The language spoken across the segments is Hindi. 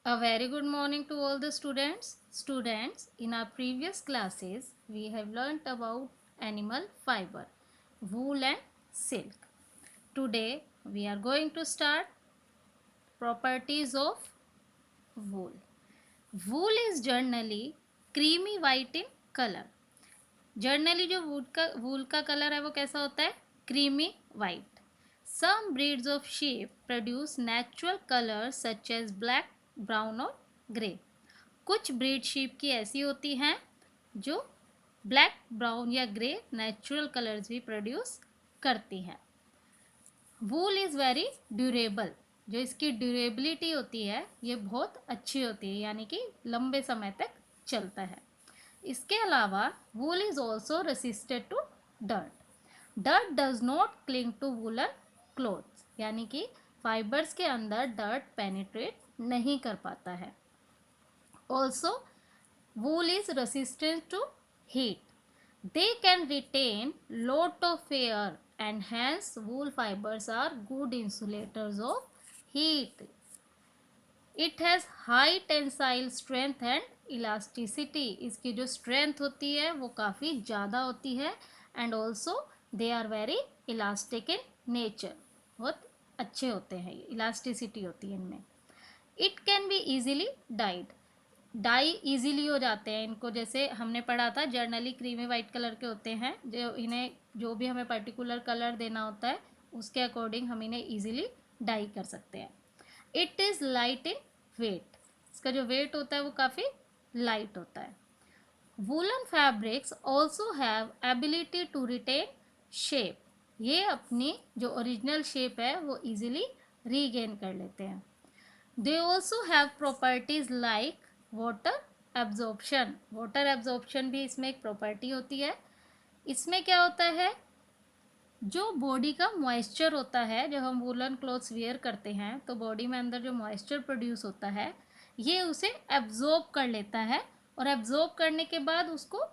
A very good morning to all the students. Students, in our previous classes, we have learnt about animal fiber, wool and silk. Today, we are going to start properties of wool. Wool is generally creamy white in color. Generally जो वूल का कलर है वो कैसा होता है? Creamy white. Some breeds of sheep produce natural colour such as black, brown और ग्रे. कुछ ब्रीड शीप की ऐसी होती हैं जो ब्लैक, ब्राउन या ग्रे नेचुरल कलर्स भी प्रोड्यूस करती हैं. Wool is very durable. जो इसकी ड्यूरेबिलिटी होती है ये बहुत अच्छी होती है, यानी कि लंबे समय तक चलता है. इसके अलावा wool is also resisted to dirt. Dirt does not cling to woollen clothes, यानी कि फाइबर्स के अंदर डर्ट पेनिट्रेट नहीं कर पाता है. Also wool is resistant to heat. They can retain lot of air and hence wool fibers are good insulators of heat. It has high tensile strength and elasticity. इसकी जो strength होती है वो काफ़ी ज़्यादा होती है and also they are very elastic in nature. बहुत अच्छे होते हैं, ये elasticity होती है इनमें. It can be easily dyed. Dye easily हो जाते हैं इनको. जैसे हमने पढ़ा था जर्नली क्रीमी वाइट कलर के होते हैं, जो इन्हें जो भी हमें पर्टिकुलर कलर देना होता है उसके अकॉर्डिंग हम इन्हें इजीली डाई कर सकते हैं. It is light in weight. इसका जो वेट होता है वो काफ़ी लाइट होता है. Woollen fabrics also have ability to retain shape. ये अपनी जो ओरिजिनल शेप है वो इजीली रीगेन कर लेते हैं. They also have properties like water absorption. Water absorption भी इसमें एक प्रॉपर्टी होती है. इसमें क्या होता है, जो बॉडी का मॉइस्चर होता है, जब हम वूलन क्लॉथ्स वेयर करते हैं तो बॉडी में अंदर जो मॉइस्चर प्रोड्यूस होता है ये उसे एब्जॉर्ब कर लेता है और एब्जॉर्ब करने के बाद उसको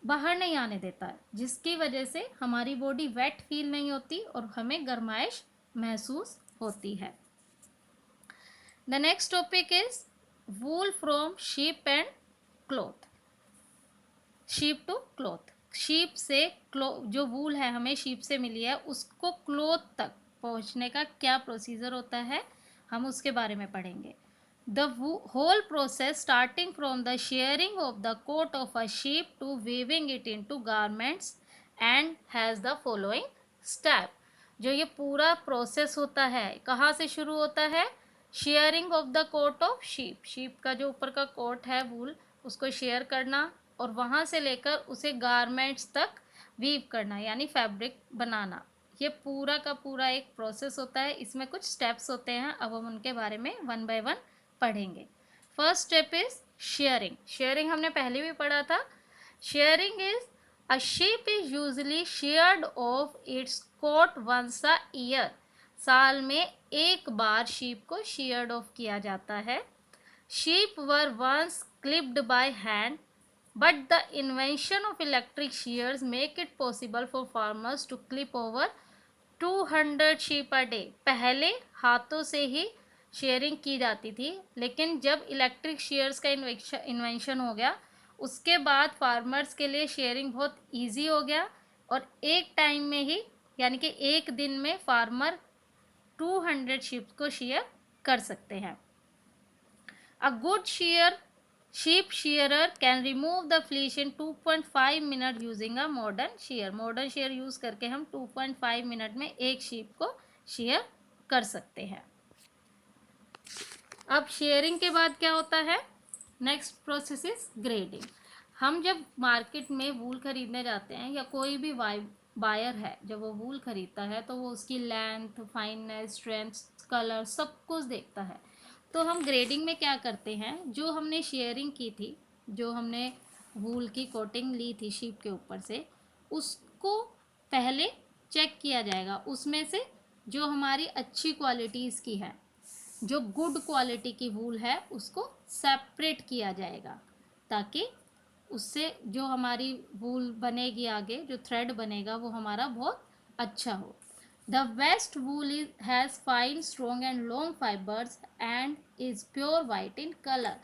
बाहर नहीं आने देता है, जिसकी वजह से हमारी बॉडी वेट फील नहीं होती और हमें गर्माइश महसूस होती है. The next topic is wool from sheep and cloth. Sheep to cloth. Sheep से जो वूल है हमें शीप से मिली है उसको क्लॉथ तक पहुंचने का क्या प्रोसीजर होता है हम उसके बारे में पढ़ेंगे. The whole process starting from the shearing of the coat of a sheep to weaving it into garments and has the following step. जो ये पूरा प्रोसेस होता है कहाँ से शुरू होता है? Shearing of the coat of sheep. Sheep का जो ऊपर का कोट है वूल उसको शेयर करना और वहाँ से लेकर उसे गारमेंट्स तक वीव करना यानी फैब्रिक बनाना. ये पूरा का पूरा एक प्रोसेस होता है. इसमें कुछ स्टेप्स होते हैं, अब हम उनके बारे में वन बाय वन पढ़ेंगे. First step is shearing. Shearing हमने पहले भी पढ़ा था. Shearing is a sheep is usually sheared off its coat once a year. साल में एक बार शीप को शेयर्ड ऑफ किया जाता है. Sheep were once clipped by hand but the invention of electric shears make it possible for farmers to clip over 200 sheep a day. पहले हाथों से ही शेयरिंग की जाती थी, लेकिन जब इलेक्ट्रिक शेयर्स का इन्वेंशन हो गया उसके बाद फार्मर्स के लिए शेयरिंग बहुत इजी हो गया और एक टाइम में ही यानी कि एक दिन में फार्मर 200 शीप को शेयर कर सकते हैं. A good sheep shearer can remove the fleece in 2.5 minute using a modern shear. Modern share use करके हम 2.5 मिनट में एक शीप को शेयर कर सकते हैं. अब शेयरिंग के बाद क्या होता है? Next process is grading. हम जब मार्केट में वूल खरीदने जाते हैं या कोई भी बायर है जब वो वूल खरीदता है तो वो उसकी लेंथ, फाइननेस, स्ट्रेंथ, कलर सब कुछ देखता है. तो हम ग्रेडिंग में क्या करते हैं, जो हमने शेयरिंग की थी, जो हमने वूल की कोटिंग ली थी शीप के ऊपर से, उसको पहले चेक किया जाएगा. उसमें से जो हमारी अच्छी क्वालिटीज़ की है, जो गुड क्वालिटी की वूल है उसको सेपरेट किया जाएगा ताकि उससे जो हमारी वूल बनेगी आगे, जो थ्रेड बनेगा वो हमारा बहुत अच्छा हो. The best wool has fine strong and long fibres and is pure white in colour.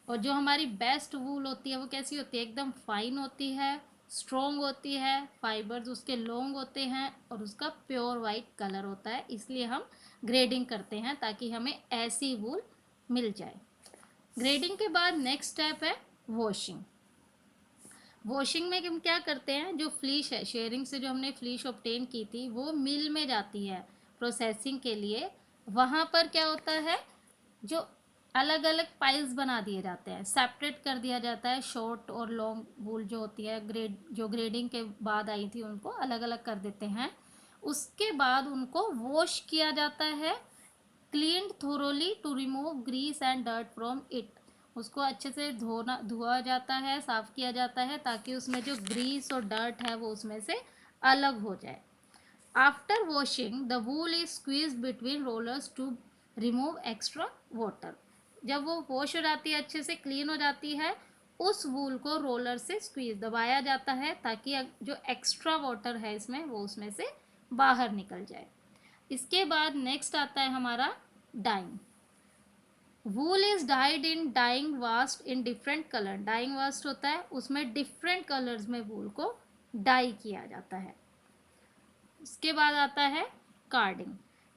और जो हमारी बेस्ट वूल होती है वो कैसी होती है, एकदम फाइन होती है, स्ट्रॉन्ग होती है, फाइबर्स उसके लॉन्ग होते हैं और उसका प्योर वाइट कलर होता है। इसलिए हम ग्रेडिंग करते हैं ताकि हमें ऐसी वूल मिल जाए। ग्रेडिंग के बाद नेक्स्ट स्टेप है वॉशिंग। वॉशिंग में हम क्या करते हैं, जो फ्लीश है, शेयरिंग से जो हमने फ्लीश ऑब्टेन की थी वो मिल में जाती है प्रोसेसिंग के लिए। वहाँ पर क्या होता है, जो अलग अलग पाइल्स बना दिए जाते हैं, सेपरेट कर दिया जाता है। शॉर्ट और लॉन्ग वूल जो होती है जो ग्रेडिंग के बाद आई थी उनको अलग अलग कर देते हैं। उसके बाद उनको वॉश किया जाता है, cleaned thoroughly to remove grease and dirt from it. उसको अच्छे से धोआ जाता है, साफ़ किया जाता है ताकि उसमें जो ग्रीस और डर्ट है वो उसमें से अलग हो जाए। After washing the wool is squeeze between rollers to remove extra water. जब वो वॉश हो जाती है, अच्छे से क्लीन हो जाती है, उस वूल को रोलर से स्क्वीज दबाया जाता है ताकि जो एक्स्ट्रा वाटर है इसमें वो उसमें से बाहर निकल जाए। इसके बाद नेक्स्ट आता है हमारा dyeing. Wool is dyed in dyeing वास्ट इन डिफरेंट कलर। डाइंग वास्ट होता है, उसमें डिफरेंट कलर्स में वूल को डाई किया जाता है। उसके बाद आता है कार्डिंग।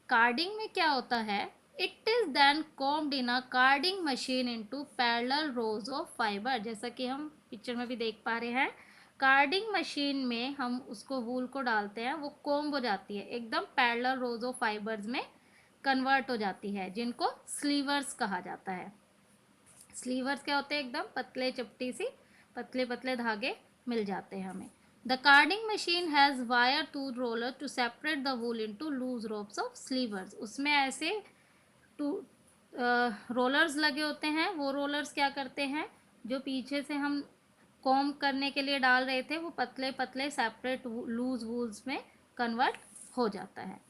कार्डिंग में क्या होता है, it is then combed in a carding machine into parallel rows of fibre. जैसा कि हम पिक्चर में भी देख पा रहे हैं, कार्डिंग मशीन में हम उसको वूल को डालते हैं, वो कॉम्ब हो जाती है, एकदम पैरेलल रोज ऑफ फाइबर्स में कन्वर्ट हो जाती है, जिनको स्लीवर्स कहा जाता है। स्लीवर्स क्या होते हैं, एकदम पतले चपटी सी पतले पतले धागे मिल जाते हैं हमें। The carding machine has wire to roller to separate the wool into loose ropes of slivers. उसमें ऐसे टू रोलर्स लगे होते हैं। वो रोलर्स क्या करते हैं, जो पीछे से हम कॉम्ब करने के लिए डाल रहे थे वो पतले पतले सेपरेट लूज वूल्स में कन्वर्ट हो जाता है।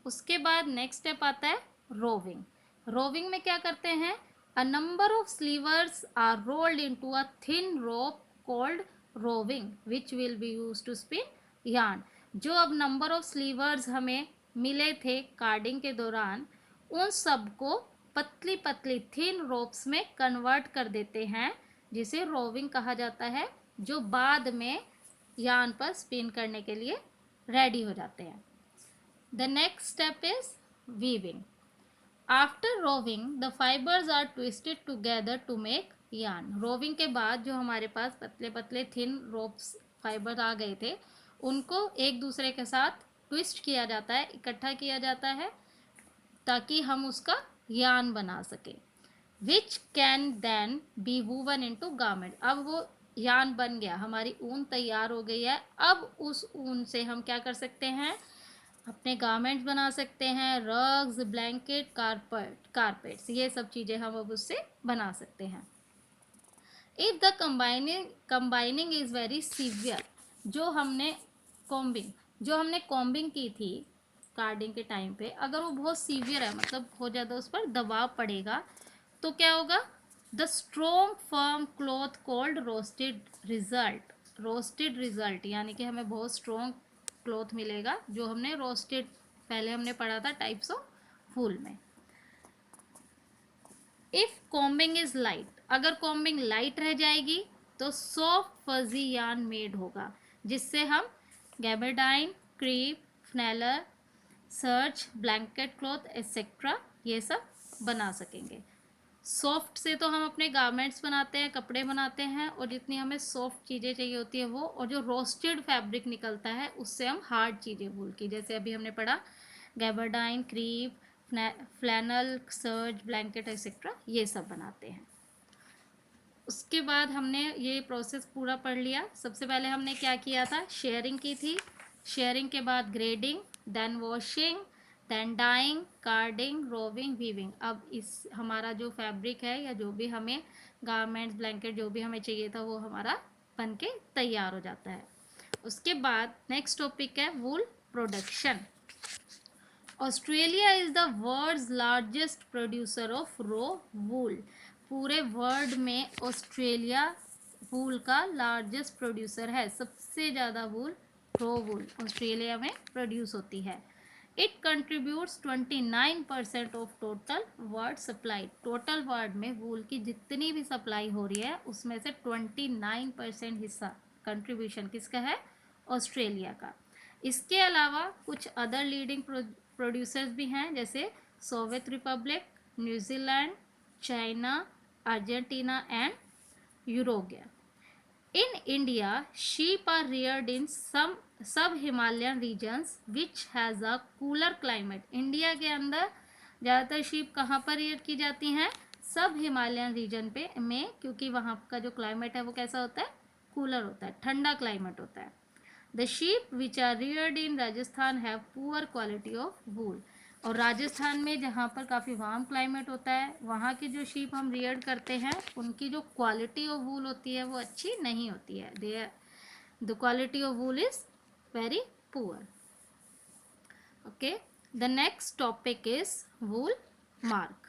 उसके बाद नेक्स्ट स्टेप आता है रोविंग। रोविंग में क्या करते हैं, a number of slivers are rolled into a thin rope called roving which will be use to spin yarn. जो अब नंबर ऑफ स्लीवर्स हमें मिले थे कार्डिंग के दौरान, उन सबको पतली पतली थिन रोप्स में कन्वर्ट कर देते हैं, जिसे रोविंग कहा जाता है, जो बाद में यार्न पर स्पिन करने के लिए रेडी हो जाते हैं। The next step is weaving. After rowing, the fibers are twisted together to make yarn. Rowing के बाद जो हमारे पास पतले पतले थिन रोप्स फाइबर आ गए थे, उनको एक दूसरे के साथ ट्विस्ट किया जाता है, इकट्ठा किया जाता है ताकि हम उसका यार्न बना सकें, which can then be woven into garment. अब वो यार्न बन गया, हमारी ऊन तैयार हो गई है। अब उस ऊन से हम क्या कर सकते हैं, अपने गारमेंट्स बना सकते हैं, रग्स, ब्लैंकेट, कारपेट्स, ये सब चीज़ें हम अब उससे बना सकते हैं। If the combining is very severe, जो हमने कॉम्बिंग की थी कार्डिंग के टाइम पे, अगर वो बहुत सीवियर है, मतलब बहुत ज़्यादा उस पर दबाव पड़ेगा, तो क्या होगा, the strong firm cloth called roasted result, यानी कि हमें बहुत स्ट्रॉन्ग क्लॉथ मिलेगा, जो हमने रोस्टेड पहले हमने पढ़ा था टाइप्स ऑफ वूल में। इफ कॉम्बिंग इज लाइट, अगर कॉम्बिंग लाइट रह जाएगी तो सॉफ्ट फजी यार्न मेड होगा, जिससे हम gabardine, crepe, flannel, serge, blanket cloth etcetera ये सब बना सकेंगे। सॉफ्ट से तो हम अपने गारमेंट्स बनाते हैं, कपड़े बनाते हैं, और जितनी हमें सॉफ्ट चीज़ें चाहिए होती है वो, और जो रोस्टेड फैब्रिक निकलता है उससे हम हार्ड चीज़ें वूल की, जैसे अभी हमने पढ़ा gabardine, crepe, flannel, serge, blanket etcetera ये सब बनाते हैं। उसके बाद हमने ये प्रोसेस पूरा पढ़ लिया। सबसे पहले हमने क्या किया था, शेयरिंग की थी। शेयरिंग के बाद grading, then washing, then dyeing, carding, roving, weaving. अब इस हमारा जो फैब्रिक है या जो भी हमें गारमेंट्स, ब्लैंकेट जो भी हमें चाहिए था वो हमारा बन के तैयार हो जाता है। उसके बाद नेक्स्ट टॉपिक है wool production. Australia is the world's largest producer of raw wool. पूरे वर्ल्ड में ऑस्ट्रेलिया वूल का लार्जेस्ट प्रोड्यूसर है। सबसे ज़्यादा वूल, रो वूल ऑस्ट्रेलिया में प्रोड्यूस होती है। It contributes 29% of total world supply. Total world में वूल की जितनी भी सप्लाई हो रही है उसमें से 29% हिस्सा कंट्रीब्यूशन किसका है? ऑस्ट्रेलिया का। इसके अलावा कुछ अदर लीडिंग प्रोड्यूसर्स भी हैं, जैसे Soviet Republic, New Zealand, China, Argentina and Uruguay. In India, sheep are reared in some sub-Himalayan regions which has a cooler climate. India के अंदर ज़्यादातर शीप कहाँ पर रियर की जाती हैं? सब हिमालयन रीजन पे में, क्योंकि वहाँ का जो क्लाइमेट है वो कैसा होता है? कूलर होता है, ठंडा क्लाइमेट होता है। The sheep which are reared in Rajasthan have poor quality of wool. और राजस्थान में जहाँ पर काफ़ी वार्म क्लाइमेट होता है, वहाँ की जो शीप हम रियर्ड करते हैं उनकी जो क्वालिटी ऑफ वूल होती है वो अच्छी नहीं होती है। The quality of wool is very poor. Okay, the next topic is wool mark.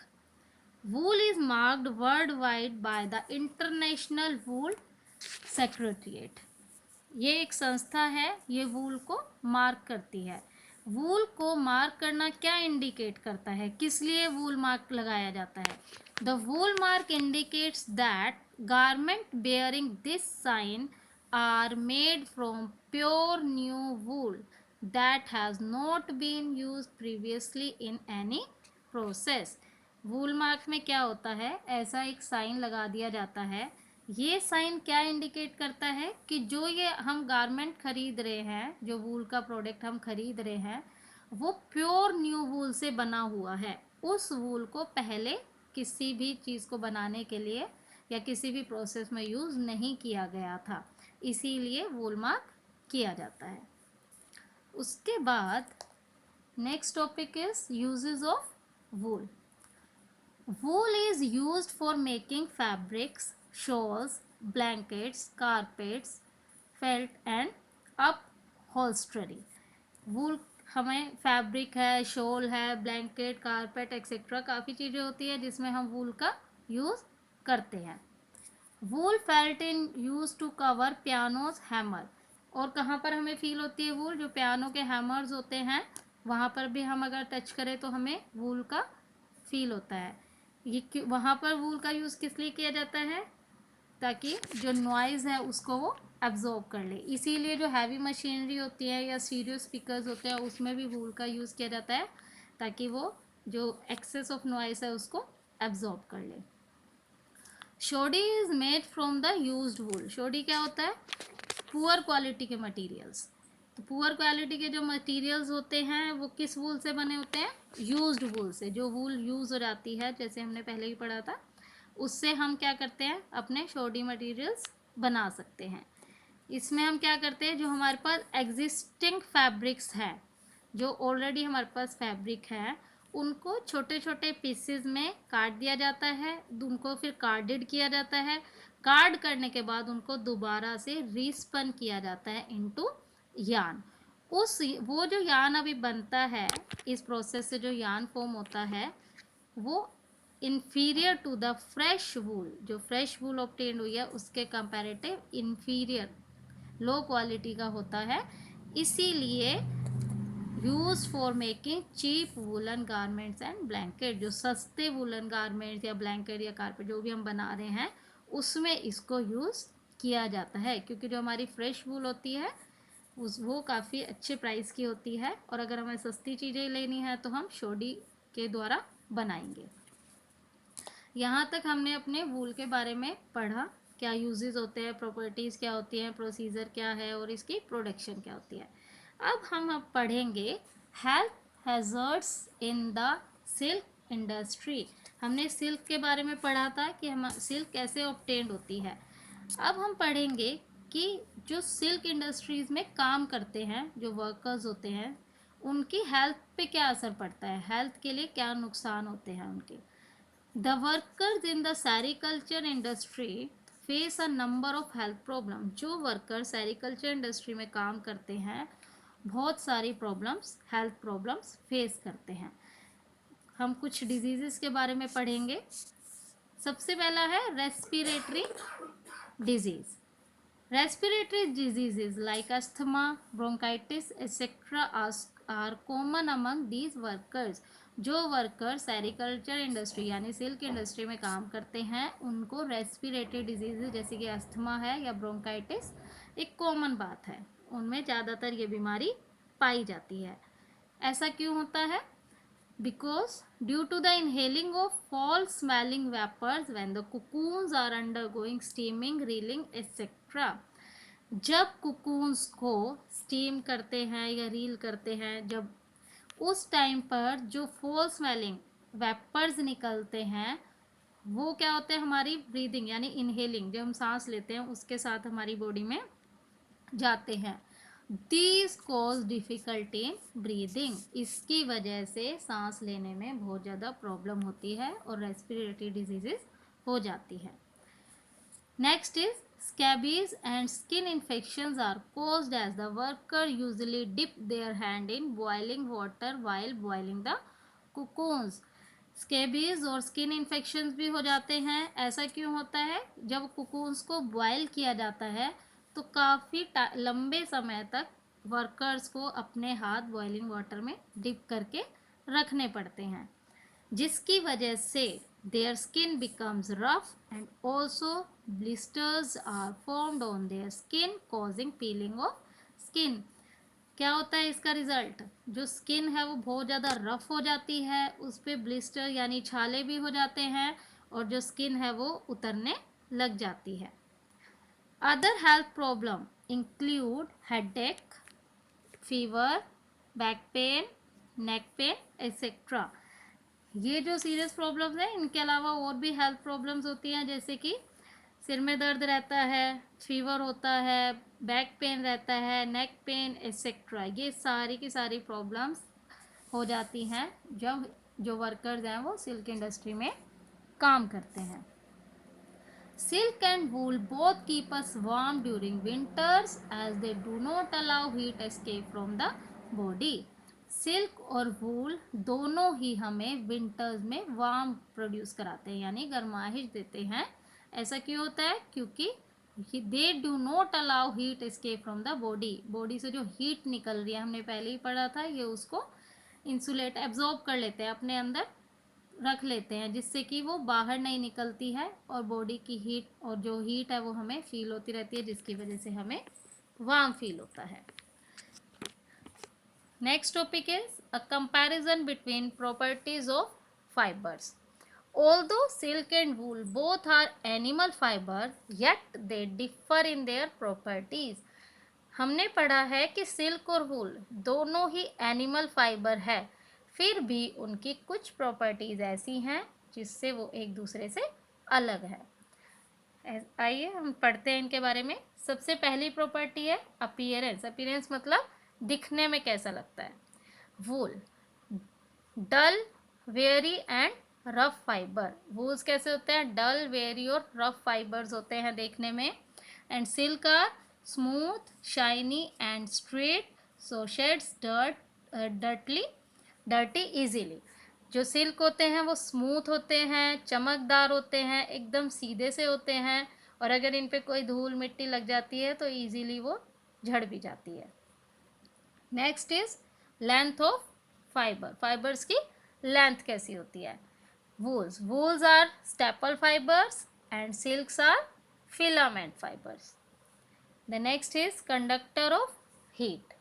Wool is marked world wide by the international wool secretariat. ये एक संस्था है, ये वूल को मार्क करती है। वूल को मार्क करना क्या इंडिकेट करता है? किस लिए वूल मार्क लगाया जाता है? The wool mark indicates that garment bearing this sign are made from pure new wool that has not been use previously in any process. Wool mark में क्या होता है? ऐसा एक साइन लगा दिया जाता है। ये साइन क्या इंडिकेट करता है कि जो ये हम गारमेंट खरीद रहे हैं, जो वूल का प्रोडक्ट हम खरीद रहे हैं, वो प्योर न्यू वूल से बना हुआ है। उस वूल को पहले किसी भी चीज़ को बनाने के लिए या किसी भी प्रोसेस में यूज़ नहीं किया गया था, इसीलिए वूल मार्क किया जाता है। उसके बाद next topic is uses of wool. Wool is used for making fabrics, shawls, blankets, carpets, felt and upholstery. Wool हमें फैब्रिक है, शॉल है, ब्लैंकेट, कारपेट एक्सेट्रा काफ़ी चीज़ें होती है जिसमें हम वूल का यूज़ करते हैं। Wool felt in use to cover pianos hammer. और कहाँ पर हमें फील होती है वूल? जो पियानो के हैमर्स होते हैं वहाँ पर भी हम अगर टच करें तो हमें वूल का फील होता है। ये वहाँ पर वूल का यूज़ किस लिए किया जाता है? ताकि जो नॉइज़ है उसको वो एब्जॉर्ब कर ले। इसीलिए जो हैवी मशीनरी होती है या स्टीरियो स्पीकर्स होते हैं उसमें भी वूल का यूज़ किया जाता है, ताकि वो जो एक्सेस ऑफ नॉइज़ है उसको एब्जॉर्ब कर ले। Shoddy is made from the used wool. Shoddy क्या होता है? पुअर क्वालिटी के मटेरियल्स। तो पुअर क्वालिटी के जो मटेरियल्स होते हैं वो किस वूल से बने होते हैं? यूज्ड वूल से। जो वूल यूज़ हो जाती है, जैसे हमने पहले ही पढ़ा था, उससे हम क्या करते हैं? अपने शोडी मटेरियल्स बना सकते हैं। इसमें हम क्या करते हैं? जो हमारे पास एग्जिस्टिंग फैब्रिक्स हैं, जो ऑलरेडी हमारे पास फैब्रिक है, उनको छोटे छोटे पीसेस में काट दिया जाता है, उनको फिर कार्डेड किया जाता है। कार्ड करने के बाद उनको दोबारा से रीस्पन किया जाता है इनटू यान। वो जो यान अभी बनता है, इस प्रोसेस से जो यान फॉर्म होता है वो इन्फीरियर टू द फ्रेश वूल। जो फ्रेश वूल ऑब्टेन हुई है उसके कंपैरेटिव इन्फीरियर, लो क्वालिटी का होता है। इसीलिए use for making cheap woollen garments and blanket. जो सस्ते वूलन गारमेंट्स या ब्लैंकेट या कारपेट जो भी हम बना रहे हैं उसमें इसको यूज़ किया जाता है, क्योंकि जो हमारी फ्रेश वूल होती है वो काफ़ी अच्छे प्राइस की होती है, और अगर हमें सस्ती चीज़ें लेनी है तो हम शोडी के द्वारा बनाएंगे। यहाँ तक हमने अपने वूल के बारे में पढ़ा, क्या यूजेस होते हैं, प्रॉपर्टीज़ क्या होती हैं, प्रोसीजर क्या है और इसकी प्रोडक्शन क्या होती है। अब पढ़ेंगे health hazards in the silk industry. हमने सिल्क के बारे में पढ़ा था कि हम सिल्क कैसे ऑब्टेन्ड होती है। अब हम पढ़ेंगे कि जो सिल्क इंडस्ट्रीज़ में काम करते हैं, जो वर्कर्स होते हैं, उनकी हेल्थ पे क्या असर पड़ता है, हेल्थ के लिए क्या नुकसान होते हैं उनके। The workers in the sericulture industry face a number of health problem. जो वर्कर सेरीकल्चर इंडस्ट्री में काम करते हैं बहुत सारी प्रॉब्लम्स, हेल्थ प्रॉब्लम्स फेस करते हैं। हम कुछ डिजीज़ के बारे में पढ़ेंगे। सबसे पहला है respiratory disease. Respiratory diseases like asthma, bronchitis, etc. Are common among these workers. जो वर्कर्स एग्रीकल्चर इंडस्ट्री यानी सिल्क इंडस्ट्री में काम करते हैं उनको रेस्पिरेटरी डिजीजेज जैसे कि अस्थमा है या ब्रोंकाइटिस एक कॉमन बात है, उनमें ज़्यादातर ये बीमारी पाई जाती है। ऐसा क्यों होता है? Because due to the inhaling of foul smelling vapors when the cocoons are undergoing steaming, reeling, etc. जब cocoons को steam करते हैं या रील करते हैं, जब उस टाइम पर जो foul smelling vapors निकलते हैं वो क्या होते हैं, हमारी ब्रीदिंग यानी इनहेलिंग, जब हम सांस लेते हैं उसके साथ हमारी बॉडी में जाते हैं। These cause difficulty in breathing। इसकी वजह से सांस लेने में बहुत ज़्यादा प्रॉब्लम होती है और रेस्पिरेटरी डिजीजेस हो जाती है। Next is scabies and skin infections are caused as the worker usually dip their hand in boiling water while boiling the cocoons। Scabies और स्किन इन्फेक्शंस भी हो जाते हैं। ऐसा क्यों होता है? जब कुकून्स को बॉयल किया जाता है तो काफ़ी लंबे समय तक वर्कर्स को अपने हाथ बॉइलिंग वाटर में डिप करके रखने पड़ते हैं, जिसकी वजह से their skin becomes rough and also blisters are formed on their skin causing peeling of skin. क्या होता है इसका रिजल्ट? जो स्किन है वो बहुत ज़्यादा रफ हो जाती है, उस पर ब्लिस्टर यानी छाले भी हो जाते हैं और जो स्किन है वो उतरने लग जाती है। Other health problem include headache, fever, back pain, neck pain etcetera. ये जो सीरियस प्रॉब्लम्स हैं इनके अलावा और भी हेल्थ प्रॉब्लम्स होती हैं, जैसे कि सिर में दर्द रहता है, फीवर होता है, बैक पेन रहता है, नेक पेन एक्सेट्रा। ये सारी की सारी प्रॉब्लम्स हो जाती हैं जब जो वर्कर्स हैं वो सिल्क इंडस्ट्री में काम करते हैं। Silk and wool both keep us warm during winters as they do not allow heat escape from the body। Silk और वूल दोनों ही हमें विंटर्स में वार्म प्रोड्यूस कराते हैं यानी गर्माहिश देते हैं। ऐसा क्यों होता है? क्योंकि they do not allow heat escape from the body. Body से जो हीट निकल रही है, हमने पहले ही पढ़ा था, ये उसको इंसुलेट एब्जॉर्ब कर लेते हैं, अपने अंदर रख लेते हैं, जिससे कि वो बाहर नहीं निकलती है और बॉडी की हीट और जो हीट है वो हमें फील होती रहती है, जिसकी वजह से हमें वार्म फील होता है। Next topic is a comparison between properties of fibres. Although silk and wool both are animal fiber, yet they differ in their properties। हमने पढ़ा है कि सिल्क और वूल दोनों ही एनिमल फाइबर है, फिर भी उनकी कुछ प्रॉपर्टीज़ ऐसी हैं जिससे वो एक दूसरे से अलग है। आइए हम पढ़ते हैं इनके बारे में। सबसे पहली प्रॉपर्टी है अपीयरेंस। अपीयरेंस मतलब दिखने में कैसा लगता है। Wool dull, wiry and rough fibre. Wools कैसे होते हैं? डल, वेरी और रफ फाइबर्स होते हैं देखने में। And silk are smooth, shiny and straight, so shades dirty easily. जो सिल्क होते हैं वो स्मूथ होते हैं, चमकदार होते हैं, एकदम सीधे से होते हैं, और अगर इन पे कोई धूल मिट्टी लग जाती है तो इजीली वो झड़ भी जाती है। Next is length of fibre. Fibres की लेंथ कैसी होती है? Wools are staple fibres and silks are filament fibres. The next is conductor of heat.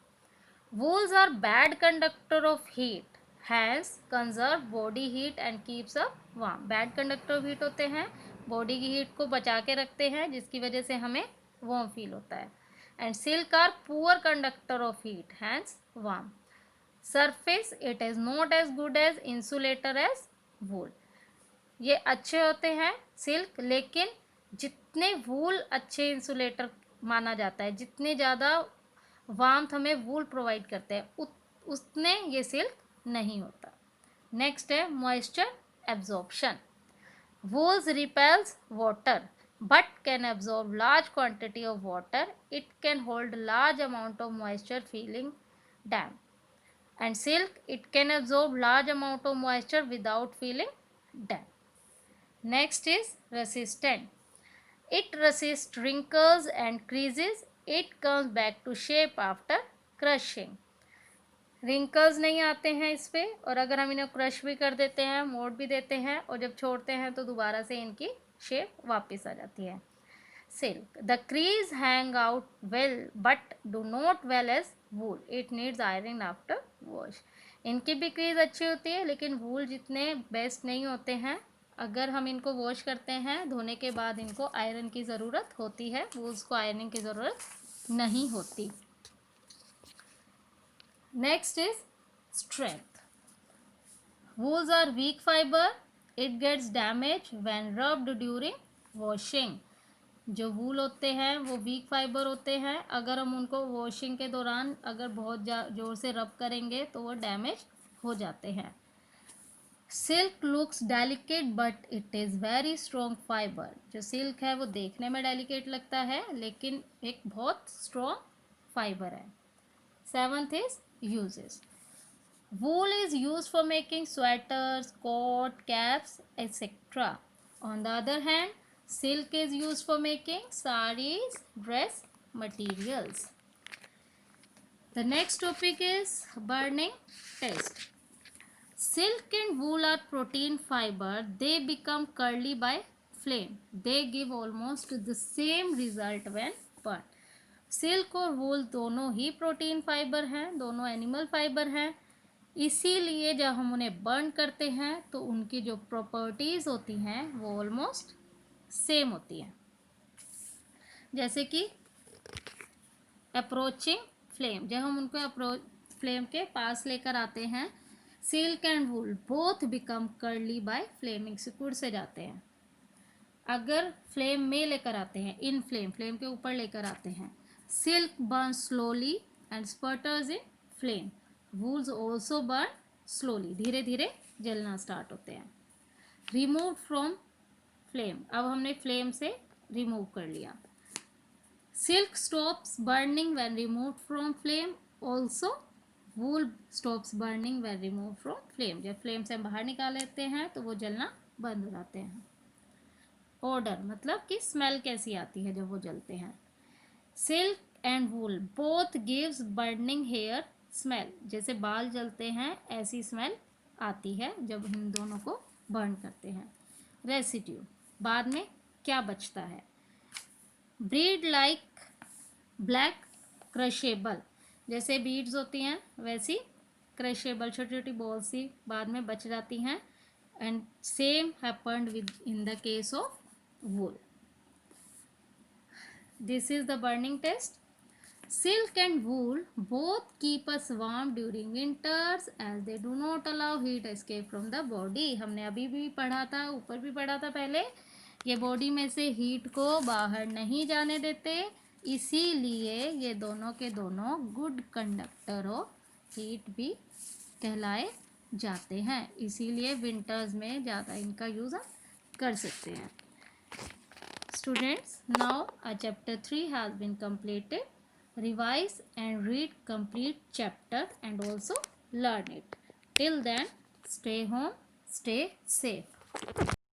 Wools are bad conductor of heat, hence conserve body heat and keeps up warm। Bad conductor of heat होते हैं, बॉडी की हीट को बचा के रखते हैं, जिसकी वजह से हमें वार्म फील होता है। And silk are poor conductor of heat, hence warm. Surface it is not as good as insulator as wool. ये अच्छे होते हैं सिल्क, लेकिन जितने वूल अच्छे इंसुलेटर माना जाता है, जितने ज़्यादा वार्मथ हमें वूल प्रोवाइड करते हैं उतने ये सिल्क नहीं होता। नेक्स्ट है moisture absorption. Wools repels water but can absorb large quantity of water. It can hold large amount of moisture feeling damp. And silk, it can absorb large amount of moisture without feeling damp. Next is resistant. It resists wrinkles and creases. It comes back to shape after crushing. Wrinkles नहीं आते हैं इस पे, और अगर हम इन्हें क्रश भी कर देते हैं, मोड़ भी देते हैं, और जब छोड़ते हैं तो दोबारा से इनकी शेप वापस आ जाती है। Silk, the crease hang out well but do not well as wool, it needs iron after wash. इनकी भी क्रीज अच्छी होती है, लेकिन वूल जितने बेस्ट नहीं होते हैं। अगर हम इनको वॉश करते हैं, धोने के बाद इनको आयरन की ज़रूरत होती है, वूल्स को आयरन की ज़रूरत नहीं होती। Next is strength. Wools are weak fiber. It gets damaged when rubbed during washing. जो वूल होते हैं वो वीक फाइबर होते हैं, अगर हम उनको वॉशिंग के दौरान अगर बहुत जोर से रब करेंगे तो वो डैमेज हो जाते हैं। Silk looks delicate but it is very strong fibre. जो सिल्क है वो देखने में डेलिकेट लगता है, लेकिन एक बहुत स्ट्रॉन्ग फाइबर है। Seventh is uses. Wool is used for making sweaters, coat, caps, etc. On the other hand, silk is used for making sarees, dress materials. The next topic is burning test. Silk and wool are protein fiber. They become curly by flame. They give almost the same result when burned. Silk और वूल दोनों ही प्रोटीन फाइबर हैं, दोनों एनिमल फाइबर हैं, इसीलिए जब हम उन्हें बर्न करते हैं तो उनकी जो प्रॉपर्टीज़ होती हैं वो ऑलमोस्ट सेम होती हैं। जैसे कि अप्रोचिंग फ्लेम, जब हम उनको फ्लेम के पास लेकर आते हैं, silk and wool both become curly by flaming, सिकुड़ से जाते हैं। अगर फ्लेम में लेकर आते हैं, इन फ्लेम के ऊपर लेकर आते हैं, silk burn slowly and sputters in flame, wools also burn slowly, धीरे धीरे जलना स्टार्ट होते हैं। रिमूव फ्रॉम फ्लेम, अब हमने फ्लेम से रिमूव कर लिया। Silk stops burning when remove from flame, also wool stops burning when remove from flame, जब फ्लेम से हम बाहर निकाल लेते हैं तो वो जलना बंद हो जाते हैं। ऑर्डर मतलब कि स्मेल कैसी आती है जब वो जलते हैं। Silk and wool both gives burning hair smell, जैसे बाल जलते हैं ऐसी स्मेल आती है जब हम दोनों को बर्न करते हैं। रेसिड्यू, बाद में क्या बचता है। ब्रीड लाइक ब्लैक क्रशेबल, जैसे बीड्स होती हैं वैसी क्रशेबल छोटी छोटी बॉल सी बाद में बच जाती हैं, and same happened with in the case of wool. This is the burning test. Silk and wool both keep us warm during winters as they do not allow heat escape from the body. हमने अभी भी पढ़ा था, ऊपर भी पढ़ा था पहले, ये बॉडी में से हीट को बाहर नहीं जाने देते, इसीलिए ये दोनों के दोनों गुड कंडक्टर ऑफ हीट भी कहलाए जाते हैं, इसीलिए विंटर्स में ज़्यादा इनका यूज़ हम कर सकते हैं। Students, now a chapter 3 has been completed. Revise and read complete chapter and also learn it. Till then, stay home, stay safe.